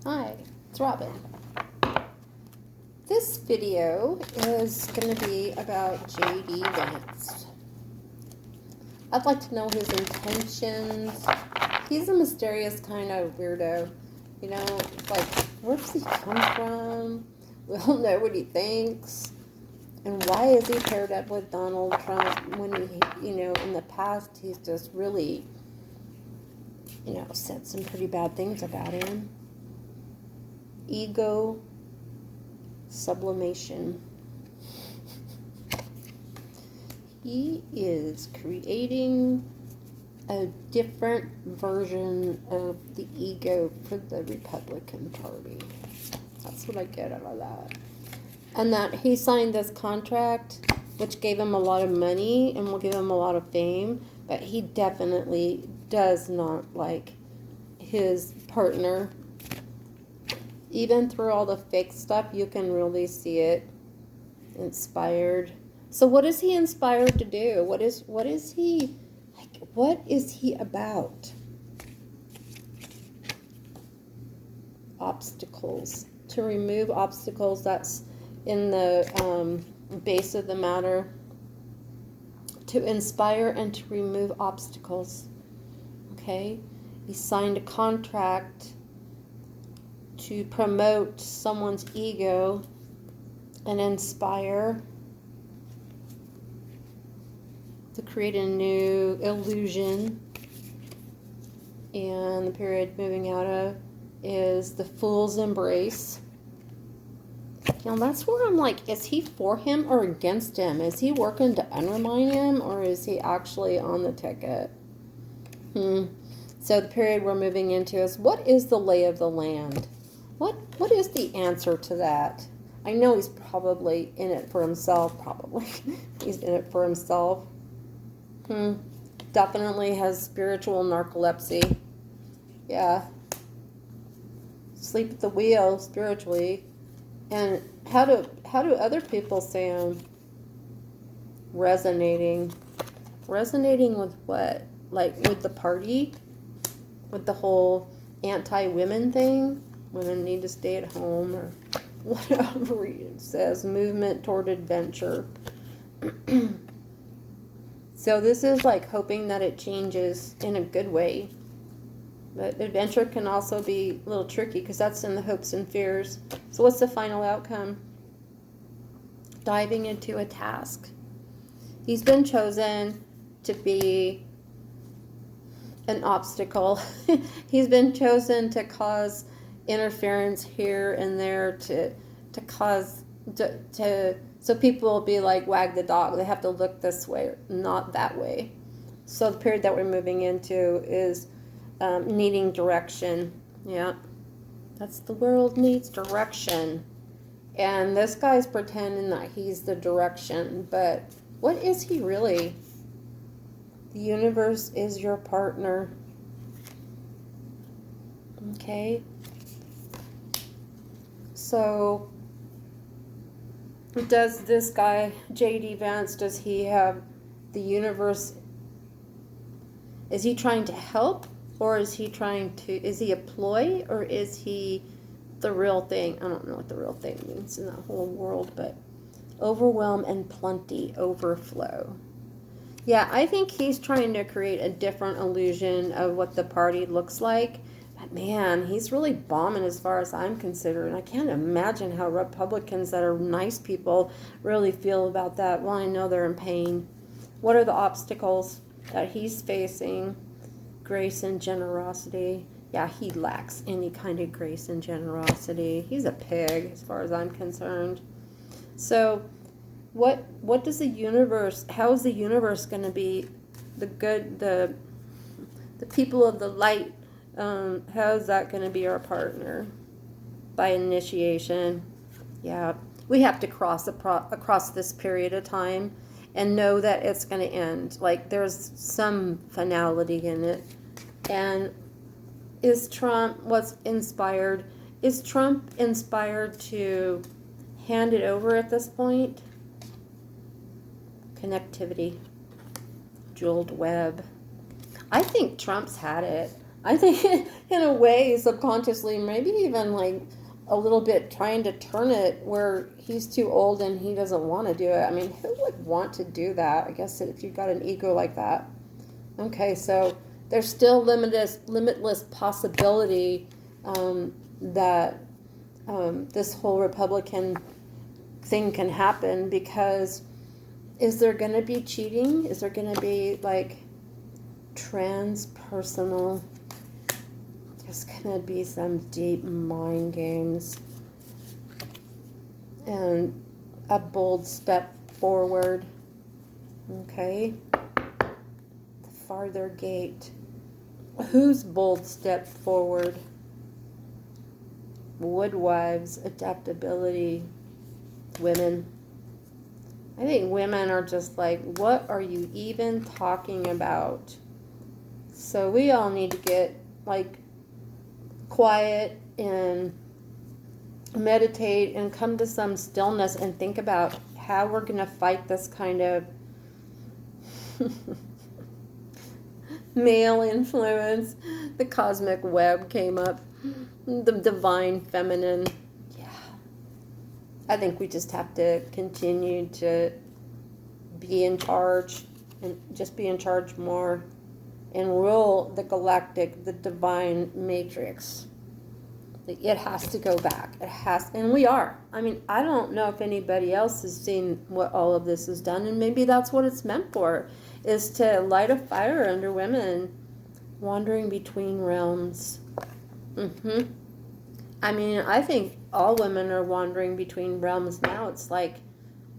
Hi, it's Robin. This video is going to be about J.D. Vance. I'd like to know his intentions. He's a mysterious kind of weirdo. You know, it's like, where does he come from? We all know what he thinks. And why is he paired up with Donald Trump when he, in the past he's just really, said some pretty bad things about him. Ego sublimation. He is creating a different version of the ego for the Republican Party. That's what I get out of that. And that he signed this contract, which gave him a lot of money and will give him a lot of fame, but he definitely does not like his partner. Even through all the fake stuff, you can really see it. Inspired. So what is he inspired to do? What is he like? What is he about? Obstacles. To remove obstacles, that's in the base of the matter. To inspire and to remove obstacles. Okay? He signed a contract to promote someone's ego and inspire, to create a new illusion. And the period moving out of is the Fool's Embrace. Now that's where I'm like, is he for him or against him? Is he working to undermine him, or is he actually on the ticket? So the period we're moving into is, what is the lay of the land? What is the answer to that? I know he's probably in it for himself, He's in it for himself. Definitely has spiritual narcolepsy. Yeah. Sleep at the wheel spiritually. And how do other people sound? Resonating. Resonating with what? Like with the party? With the whole anti-women thing? Women need to stay at home, or whatever it says. Movement toward adventure. So this is like hoping that it changes in a good way. But adventure can also be a little tricky because that's in the hopes and fears. So what's the final outcome? Diving into a task. He's been chosen to be an obstacle. He's been chosen to cause interference here and there, to cause so people will be like, wag the dog. They have to look this way, not that way. So the period that we're moving into is needing direction. Yeah, that's the world needs direction. And this guy's pretending that he's the direction, but what is he really? The universe is your partner. Okay. So does this guy, J.D. Vance, does he have the universe? Is he trying to help? Or is he a ploy? Or is he the real thing? I don't know what the real thing means in that whole world, but overwhelm and plenty, overflow. Yeah, I think he's trying to create a different illusion of what the party looks like. But man, he's really bombing as far as I'm concerned. I can't imagine how Republicans that are nice people really feel about that. Well, I know they're in pain. What are the obstacles that he's facing? Grace and generosity. Yeah, he lacks any kind of grace and generosity. He's a pig as far as I'm concerned. So what does the universe, how is the universe going to be the good, the people of the light? How is that going to be our partner? By initiation. Yeah, we have to cross across this period of time and know that it's going to end. Like there's some finality in it. And is Trump inspired? Is Trump inspired to hand it over at this point? Connectivity. Jeweled web. I think Trump's had it. I think in a way, subconsciously, maybe even like a little bit trying to turn it where he's too old and he doesn't want to do it. I mean, who would want to do that? I guess if you've got an ego like that. Okay, so there's still limitless possibility that this whole Republican thing can happen, because is there going to be cheating? Is there going to be like transpersonal? There's going to be some deep mind games and a bold step forward. Okay. The farther gate. Whose bold step forward? Woodwives, adaptability, women. I think women are just like, what are you even talking about? So we all need to get like quiet and meditate and come to some stillness and think about how we're going to fight this kind of male influence. The cosmic web came up, the divine feminine. Yeah, I think we just have to continue to be in charge and just be in charge more and rule the galactic, the divine matrix. It has to go back. It has, and we are. I mean, I don't know if anybody else has seen what all of this has done, and maybe that's what it's meant for, is to light a fire under women wandering between realms. I mean, I think all women are wandering between realms now. It's like,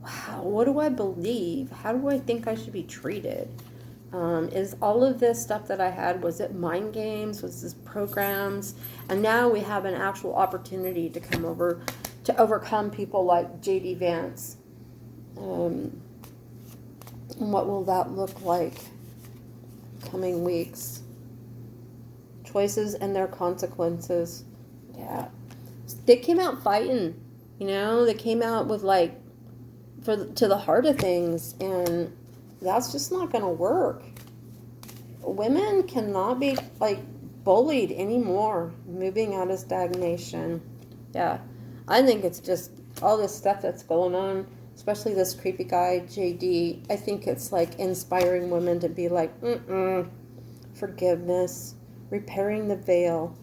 wow, what do I believe? How do I think I should be treated? Is all of this stuff that I had, was it mind games? Was this programs? And now we have an actual opportunity to come over, to overcome people like J.D. Vance. And what will that look like coming weeks? Choices and their consequences. Yeah. They came out fighting, you know? They came out with like, to the heart of things, and that's just not going to work. Women cannot be like bullied anymore, moving out of stagnation. Yeah, I think it's just all this stuff that's going on, especially this creepy guy, JD. I think it's like inspiring women to be like, forgiveness, repairing the veil,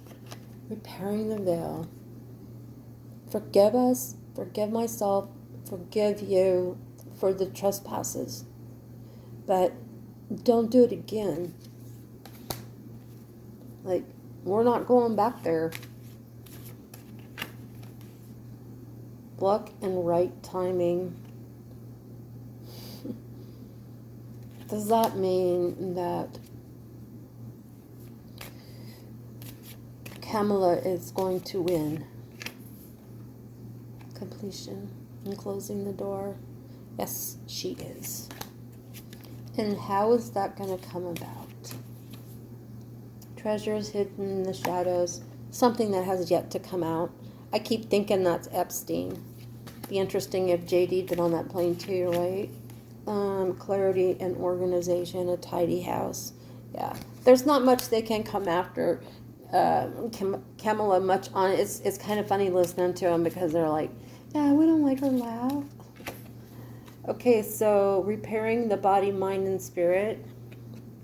Forgive us, forgive myself, forgive you for the trespasses. But don't do it again. Like, we're not going back there. Luck and right timing. Does that mean that Kamala is going to win? Completion and closing the door. Yes, she is. And how is that going to come about? Treasures hidden in the shadows. Something that has yet to come out. I keep thinking that's Epstein. Be interesting if JD'd been on that plane too, right? Clarity and organization, a tidy house. Yeah. There's not much they can come after Kamala much on it. It's kind of funny listening to them because they're like, yeah, we don't like her laugh. Okay, so repairing the body, mind, and spirit.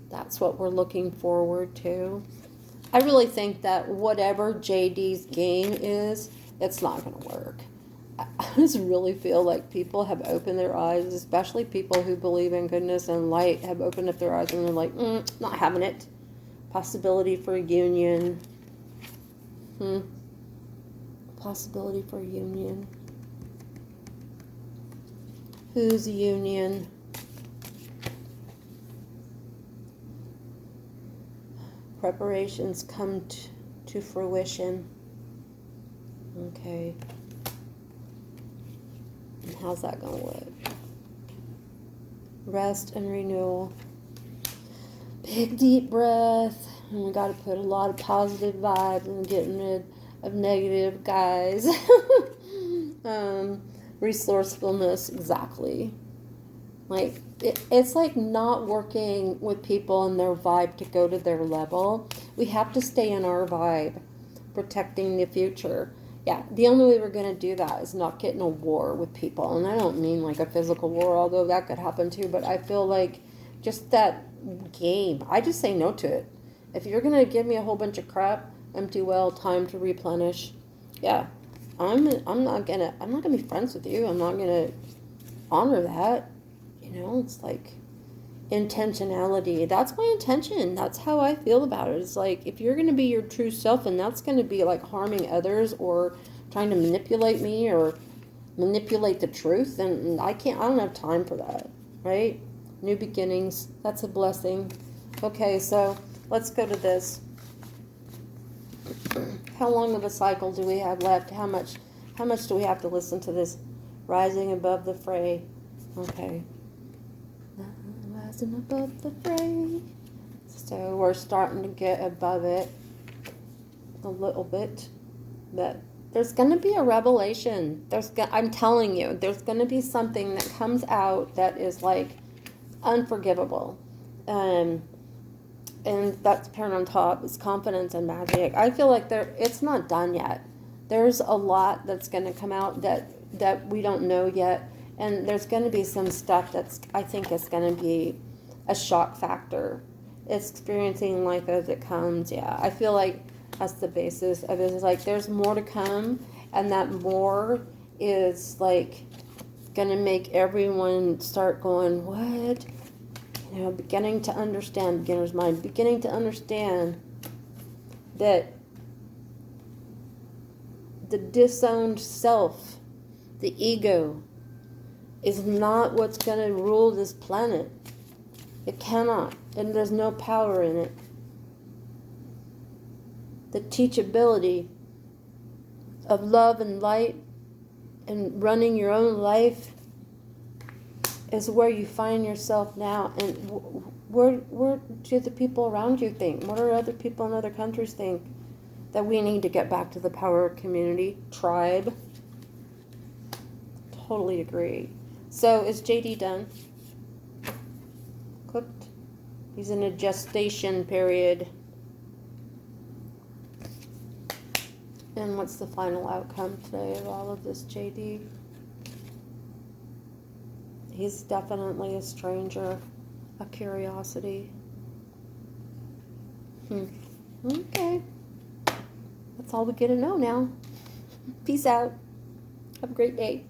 That's what we're looking forward to. I really think that whatever JD's game is, it's not going to work. I just really feel like people have opened their eyes, especially people who believe in goodness and light have opened up their eyes and they're like, not having it. Possibility for a union. Possibility for a union. Whose union? Preparations come to fruition. Okay. And how's that going to look? Rest and renewal. Big deep breath. And we got to put a lot of positive vibes and getting rid of negative guys. Resourcefulness, exactly. Like, it's like not working with people and their vibe to go to their level. We have to stay in our vibe, protecting the future. Yeah, the only way we're going to do that is not get in a war with people. And I don't mean like a physical war, although that could happen too, but I feel like just that game, I just say no to it. If you're going to give me a whole bunch of crap, empty well, time to replenish, yeah, I'm not gonna be friends with you. I'm not gonna honor that. It's like intentionality. That's my intention. That's how I feel about it. It's like if you're gonna be your true self and that's gonna be like harming others or trying to manipulate me or manipulate the truth, then I don't have time for that. Right? New beginnings. That's a blessing. Okay, so let's go to this. How long of a cycle do we have left? How much do we have to listen to this? Rising above the fray. Okay. Rising above the fray. So we're starting to get above it a little bit. But there's going to be a revelation. I'm telling you, there's going to be something that comes out that is like unforgivable. And that's paired on top is confidence and magic. I feel like it's not done yet. There's a lot that's going to come out that we don't know yet, and there's going to be some stuff I think is going to be a shock factor. Experiencing life as it comes. Yeah, I feel like that's the basis of it. Is like there's more to come, and that more is like going to make everyone start going, what? Beginning to understand, beginner's mind, beginning to understand that the disowned self, the ego, is not what's going to rule this planet. It cannot, and there's no power in it. The teachability of love and light and running your own life is where you find yourself now. And where do the people around you think? What do other people in other countries think? That we need to get back to the power of community, tribe. Totally agree. So is JD done? Cooked? He's in a gestation period. And what's the final outcome today of all of this, JD? He's definitely a stranger, a curiosity. Okay. That's all we get to know now. Peace out. Have a great day.